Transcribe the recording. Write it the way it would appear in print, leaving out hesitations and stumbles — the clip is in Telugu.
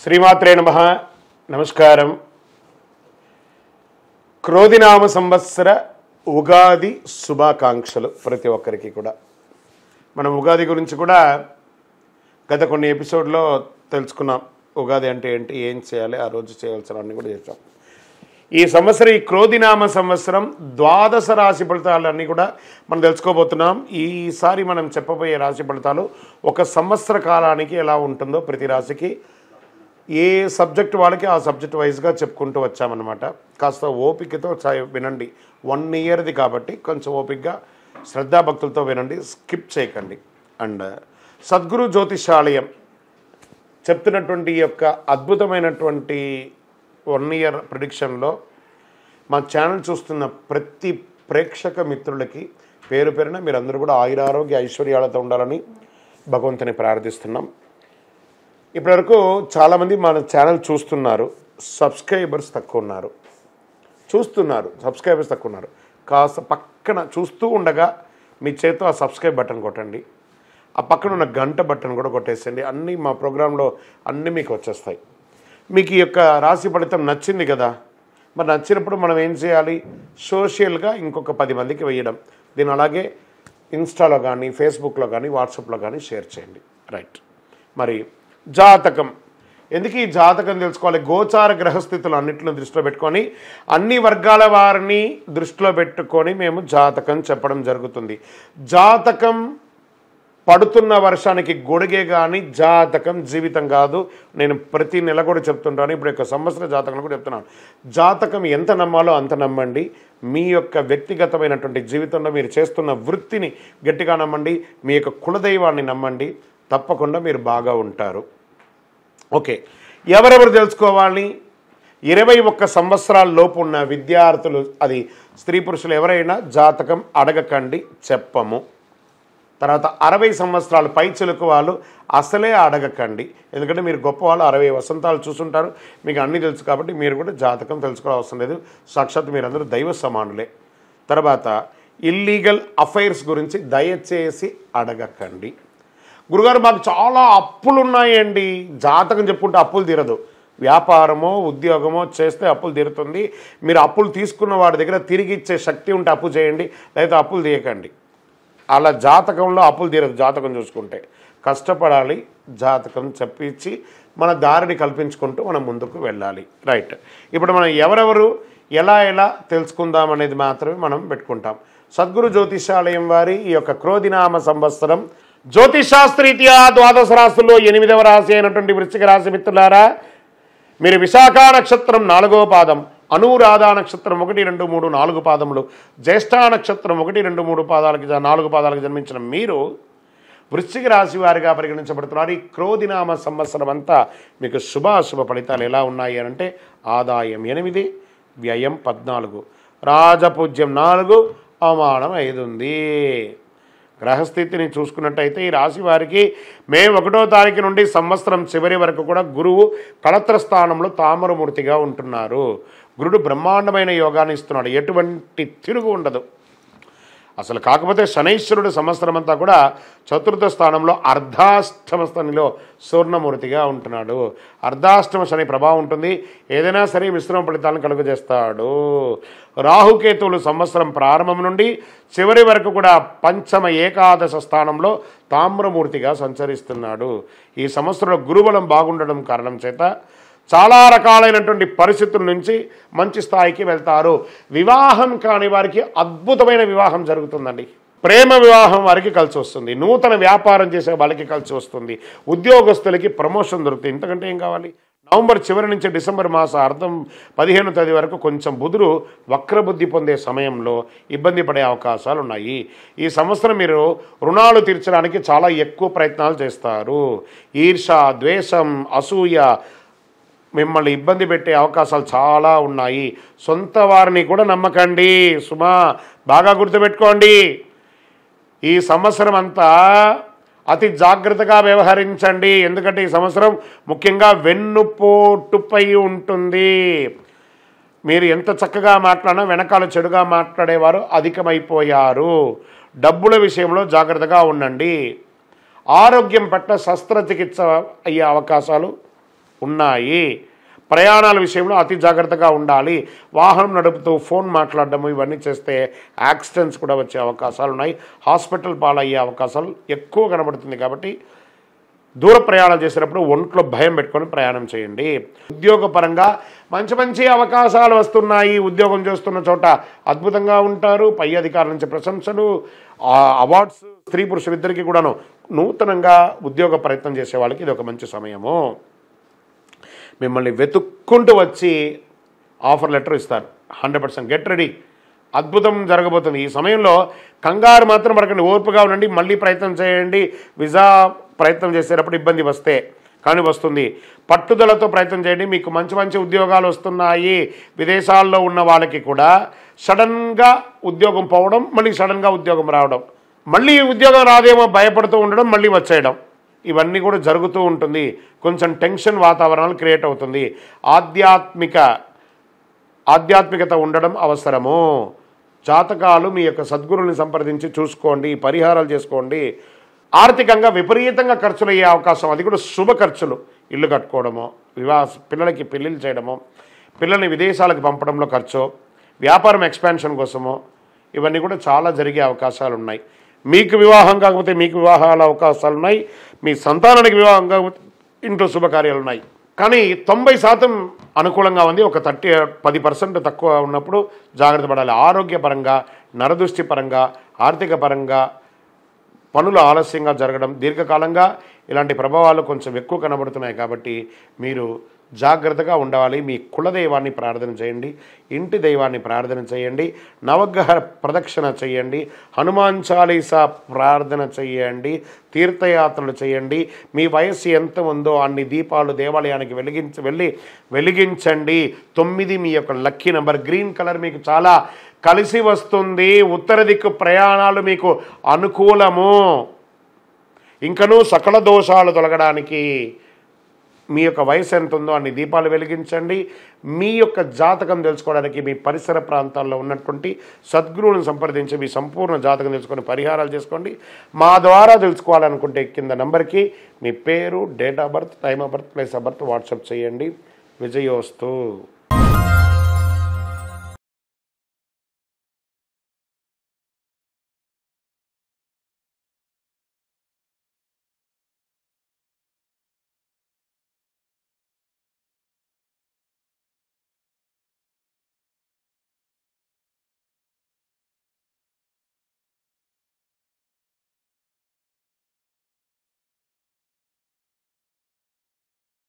శ్రీమాత్రే నమః. నమస్కారం. క్రోధినామ సంవత్సర ఉగాది శుభాకాంక్షలు ప్రతి ఒక్కరికి కూడా. మనం ఉగాది గురించి కూడా గత కొన్ని ఎపిసోడ్లో తెలుసుకున్నాం. ఉగాది అంటే ఏంటి, ఏం చేయాలి, ఆ రోజు చేయవలసినవన్నీ కూడా చేసాం. ఈ సంవత్సరం, ఈ క్రోధినామ సంవత్సరం ద్వాదశ రాశి ఫలితాలన్నీ కూడా మనం తెలుసుకోబోతున్నాం. ఈసారి మనం చెప్పబోయే రాశి ఫలితాలు ఒక సంవత్సర కాలానికి ఎలా ఉంటుందో ప్రతి రాశికి ఏ సబ్జెక్ట్ వాళ్ళకి ఆ సబ్జెక్ట్ వైజ్గా చెప్పుకుంటూ వచ్చామన్నమాట. కాస్త ఓపికతో వినండి. 1 ఇయర్ది కాబట్టి కొంచెం ఓపికగా శ్రద్ధాభక్తులతో వినండి, స్కిప్ చేయకండి. అండ్ సద్గురు జ్యోతిషాలయం చెప్తున్నటువంటి ఈ యొక్క అద్భుతమైనటువంటి 1 ఇయర్ ప్రిడిక్షన్లో మా ఛానల్ చూస్తున్న ప్రతి ప్రేక్షక మిత్రులకి పేరు పేరున మీరందరూ కూడా ఆయురారోగ్య ఐశ్వర్యాలతో ఉండాలని భగవంతుని ప్రార్థిస్తున్నాం. ఇప్పటివరకు చాలామంది మన ఛానల్ చూస్తున్నారు, సబ్స్క్రైబర్స్ తక్కువ ఉన్నారు. సబ్స్క్రైబర్స్ తక్కువ ఉన్నారు. కాస్త పక్కన చూస్తూ ఉండగా మీ చేతితో ఆ సబ్స్క్రైబ్ బటన్ కొట్టండి. ఆ పక్కన ఉన్న గంట బటన్ కూడా కొట్టేసండి. అన్నీ మా ప్రోగ్రాంలో అన్నీ మీకు వచ్చేస్తాయి. మీకు ఈ యొక్క రాశి ఫలితం నచ్చింది కదా, మరి నచ్చినప్పుడు మనం ఏం చేయాలి? సోషల్గా ఇంకొక 10 మందికి వేయడం. దీన్ని అలాగే ఇన్స్టాలో కానీ, ఫేస్బుక్లో కానీ, వాట్సాప్లో కానీ షేర్ చేయండి. రైట్. మరి జాతకం ఎందుకు ఈ జాతకం తెలుసుకోవాలి? గోచార గ్రహస్థితులు అన్నింటిని దృష్టిలో పెట్టుకొని, అన్ని వర్గాల వారిని దృష్టిలో పెట్టుకొని మేము జాతకం చెప్పడం జరుగుతుంది. జాతకం పడుతున్న వర్షానికి గొడుగే కానీ జాతకం జీవితం కాదు. నేను ప్రతి నెల కూడా చెప్తుంటాను, ఇప్పుడు యొక్క సంవత్సర జాతకం కూడా చెప్తున్నాను. జాతకం ఎంత నమ్మాలో అంత నమ్మండి. మీ యొక్క వ్యక్తిగతమైనటువంటి జీవితంలో మీరు చేస్తున్న వృత్తిని గట్టిగా నమ్మండి. మీ యొక్క కులదైవాన్ని నమ్మండి. తప్పకుండా మీరు బాగా ఉంటారు. ఓకే, ఎవరెవరు తెలుసుకోవాలి? 21 సంవత్సరాల లోపు ఉన్న విద్యార్థులు, అది స్త్రీ పురుషులు ఎవరైనా జాతకం అడగకండి, చెప్పము. తర్వాత 60 సంవత్సరాలు పైచిలుకు వాళ్ళు అసలే అడగకండి. ఎందుకంటే మీరు గొప్పవాళ్ళు, 60 వసంతాలు చూసుంటారు, మీకు అన్నీ తెలుసు కాబట్టి మీరు కూడా జాతకం తెలుసుకోవడం అవసరం లేదు. సాక్షాత్ మీరందరూ దైవ సమానులే. తర్వాత ఇల్లీగల్ అఫైర్స్ గురించి దయచేసి అడగకండి. గురుగారు మాకు చాలా అప్పులు ఉన్నాయండి. జాతకం చెప్పుకుంటే అప్పులు తీరదు. వ్యాపారమో ఉద్యోగమో చేస్తే అప్పులు తీరుతుంది. మీరు అప్పులు తీసుకున్న వాడి దగ్గర తిరిగి ఇచ్చే శక్తి ఉంటే అప్పు చేయండి, లేదా అప్పులు తీయకండి. అలా జాతకంలో అప్పులు తీరదు. జాతకం చూసుకుంటే కష్టపడాలి. జాతకం చెప్పించి మన దారిని కల్పించుకుంటూ మనం ముందుకు వెళ్ళాలి. రైట్. ఇప్పుడు మనం ఎవరెవరు ఎలా తెలుసుకుందాం అనేది మాత్రమే మనం పెట్టుకుంటాం. సద్గురు జ్యోతిషాలయం వారి ఈ యొక్క క్రోధినామ సంవత్సరం జ్యోతిషాస్త్రీత్యా ద్వాదశ రాశుల్లో 8వ రాశి అయినటువంటి వృశ్చిక రాశి మిత్రులారా, మీరు విశాఖ నక్షత్రం 4వ పాదం, అనురాధ నక్షత్రం 1, 2, 3, 4 పాదములు, జ్యేష్ఠ నక్షత్రం 1, 2, 3 పాదాలకి 4 పాదాలకు జన్మించిన మీరు వృశ్చిక రాశి వారిగా పరిగణించబడుతున్నారు. ఈ క్రోధినామ సంవత్సరం అంతా మీకు శుభాశుభ ఫలితాలు ఎలా ఉన్నాయి అంటే, ఆదాయం 8, వ్యయం 14, రాజపూజ్యం 4, అవమానం 5 ఉంది. గ్రహస్థితిని చూసుకున్నట్టయితే ఈ రాశి వారికి మే 1వ తారీఖు నుండి సంవత్సరం చివరి వరకు కూడా గురువు కళత్ర స్థానంలో తామరమూర్తిగా ఉంటున్నారు. గురుడు బ్రహ్మాండమైన యోగాన్ని ఇస్తున్నాడు. ఎటువంటి తిరుగు ఉండదు అసలు. కాకపోతే శనైశ్వరుడు సంవత్సరం అంతా కూడా చతుర్థ స్థానంలో అర్ధాష్టమ స్థానంలో సూర్ణమూర్తిగా ఉంటున్నాడు. అర్ధాష్టమ శని ప్రభావం ఉంటుంది. ఏదైనా సరే మిశ్రమ ఫలితాలను కలుగజేస్తాడు. రాహుకేతువులు సంవత్సరం ప్రారంభం నుండి చివరి వరకు కూడా పంచమ ఏకాదశ స్థానంలో తామ్రమూర్తిగా సంచరిస్తున్నాడు. ఈ సంవత్సరంలో గురుబలం బాగుండడం కారణం చేత చాలా రకాలైనటువంటి పరిస్థితుల నుంచి మంచి స్థాయికి వెళ్తారు. వివాహం కాని వారికి అద్భుతమైన వివాహం జరుగుతుందండి. ప్రేమ వివాహం వారికి కలిసి వస్తుంది. నూతన వ్యాపారం చేసే వాళ్ళకి కలిసి వస్తుంది. ఉద్యోగస్తులకి ప్రమోషన్ దొరుకుతుంది. ఇంతకంటే ఏం కావాలి? నవంబర్ చివరి నుంచి డిసెంబర్ మాస అర్థం 15వ తేదీ వరకు కొంచెం బుధుడు వక్రబుద్ధి పొందే సమయంలో ఇబ్బంది పడే అవకాశాలు ఉన్నాయి. ఈ సంవత్సరం మీరు రుణాలు తీర్చడానికి చాలా ఎక్కువ ప్రయత్నాలు చేస్తారు. ఈర్ష, ద్వేషం, అసూయ మిమ్మల్ని ఇబ్బంది పెట్టే అవకాశాలు చాలా ఉన్నాయి. సొంత వారిని కూడా నమ్మకండి సుమా, బాగా గుర్తుపెట్టుకోండి. ఈ సంవత్సరం అంతా అతి జాగ్రత్తగా వ్యవహరించండి. ఎందుకంటే ఈ సంవత్సరం ముఖ్యంగా వెన్నుపోటుపై ఉంటుంది. మీరు ఎంత చక్కగా మాట్లాడినా వెనకాల చెడుగా మాట్లాడేవారు అధికమైపోయారు. డబ్బుల విషయంలో జాగ్రత్తగా ఉండండి. ఆరోగ్యం పట్ల శస్త్రచికిత్స అయ్యే అవకాశాలు ఉన్నాయి. ప్రయాణాల విషయంలో అతి జాగ్రత్తగా ఉండాలి. వాహనం నడుపుతూ ఫోన్ మాట్లాడడము ఇవన్నీ చేస్తే యాక్సిడెంట్స్ కూడా వచ్చే అవకాశాలు ఉన్నాయి. హాస్పిటల్ పాలయ్యే అవకాశాలు ఎక్కువ కనబడుతుంది. కాబట్టి దూర ప్రయాణాలు చేసేటప్పుడు ఒంట్లో భయం పెట్టుకొని ప్రయాణం చేయండి. ఉద్యోగపరంగా మంచి మంచి అవకాశాలు వస్తున్నాయి. ఉద్యోగం చేస్తున్న చోట అద్భుతంగా ఉంటారు. పై అధికారుల నుంచి ప్రశంసలు, అవార్డ్స్ స్త్రీ పురుషులు ఇద్దరికీ కూడాను. నూతనంగా ఉద్యోగ ప్రయత్నం చేసే వాళ్ళకి ఇది ఒక మంచి సమయము. మిమ్మల్ని వెతుక్కుంటూ వచ్చి ఆఫర్ లెటర్ ఇస్తారు. 100% గెట్ రెడీ. అద్భుతం జరగబోతుంది. ఈ సమయంలో కంగారు మాత్రం పడకండి, ఓర్పుగా ఉండండి. మళ్ళీ ప్రయత్నం చేయండి. వీసా ప్రయత్నం చేసేటప్పుడు ఇబ్బంది వస్తే కానీ వస్తుంది. పట్టుదలతో ప్రయత్నం చేయండి. మీకు మంచి మంచి ఉద్యోగాలు వస్తున్నాయి. విదేశాల్లో ఉన్న వాళ్ళకి కూడా సడన్గా ఉద్యోగం పోవడం, మళ్ళీ సడన్గా ఉద్యోగం రావడం, మళ్ళీ ఉద్యోగం రాదేమో భయపడుతూ ఉండడం, మళ్ళీ వచ్చేయడం, ఇవన్నీ కూడా జరుగుతూ ఉంటుంది. కొంచెం టెన్షన్ వాతావరణాలు క్రియేట్ అవుతుంది. ఆధ్యాత్మికత ఉండడం అవసరము. జాతకాలు మీ యొక్క సద్గురుల్ని సంప్రదించి చూసుకోండి, పరిహారాలు చేసుకోండి. ఆర్థికంగా విపరీతంగా ఖర్చులు అయ్యే అవకాశం, అది కూడా శుభ ఖర్చులు. ఇల్లు కట్టుకోవడమో, పిల్లలకి పెళ్ళిళ్ళు చేయడమో, పిల్లల్ని విదేశాలకు పంపడంలో ఖర్చు, వ్యాపారం ఎక్స్పాన్షన్ కోసమో, ఇవన్నీ కూడా చాలా జరిగే అవకాశాలు ఉన్నాయి. మీకు వివాహం కాకపోతే మీకు వివాహాల అవకాశాలు ఉన్నాయి. మీ సంతానానికి వివాహం కాకపోతే ఇంట్లో శుభకార్యాలు ఉన్నాయి. కానీ 90% అనుకూలంగా ఉంది. ఒక 10% తక్కువ ఉన్నప్పుడు జాగ్రత్త పడాలి. ఆరోగ్యపరంగా, నరదృష్టి పరంగా, ఆర్థిక పరంగా పనులు ఆలస్యంగా జరగడం, దీర్ఘకాలంగా ఇలాంటి ప్రభావాలు కొంచెం ఎక్కువ కనబడుతున్నాయి. కాబట్టి మీరు జాగ్రత్తగా ఉండాలి. మీ కులదైవాన్ని ప్రార్థన చేయండి, ఇంటి దైవాన్ని ప్రార్థన చేయండి, నవగ్రహ ప్రదక్షిణ చేయండి, హనుమాన్ చాలీసా ప్రార్థన చేయండి, తీర్థయాత్రలు చేయండి. మీ వయస్సు ఎంత ఉందో అన్ని దీపాలు దేవాలయానికి వెలిగించండి. 9 మీ యొక్క లక్కీ నెంబర్. గ్రీన్ కలర్ మీకు చాలా కలిసి వస్తుంది. ఉత్తర దిక్కు ప్రయాణాలు మీకు అనుకూలము. ఇంకనూ సకల దోషాలు తొలగడానికి మీ యొక్క వయసు ఎంత ఉందో అన్ని దీపాలు వెలిగించండి. మీ యొక్క జాతకం తెలుసుకోవడానికి మీ పరిసర ప్రాంతాల్లో ఉన్నటువంటి సద్గురువులను సంప్రదించి మీ సంపూర్ణ జాతకం తెలుసుకొని పరిహారాలు చేసుకోండి. మా ద్వారా తెలుసుకోవాలనుకుంటే కింద నంబర్కి మీ పేరు, date of birth, time of birth, place of birth WhatsApp చేయండి. విజయోస్తు.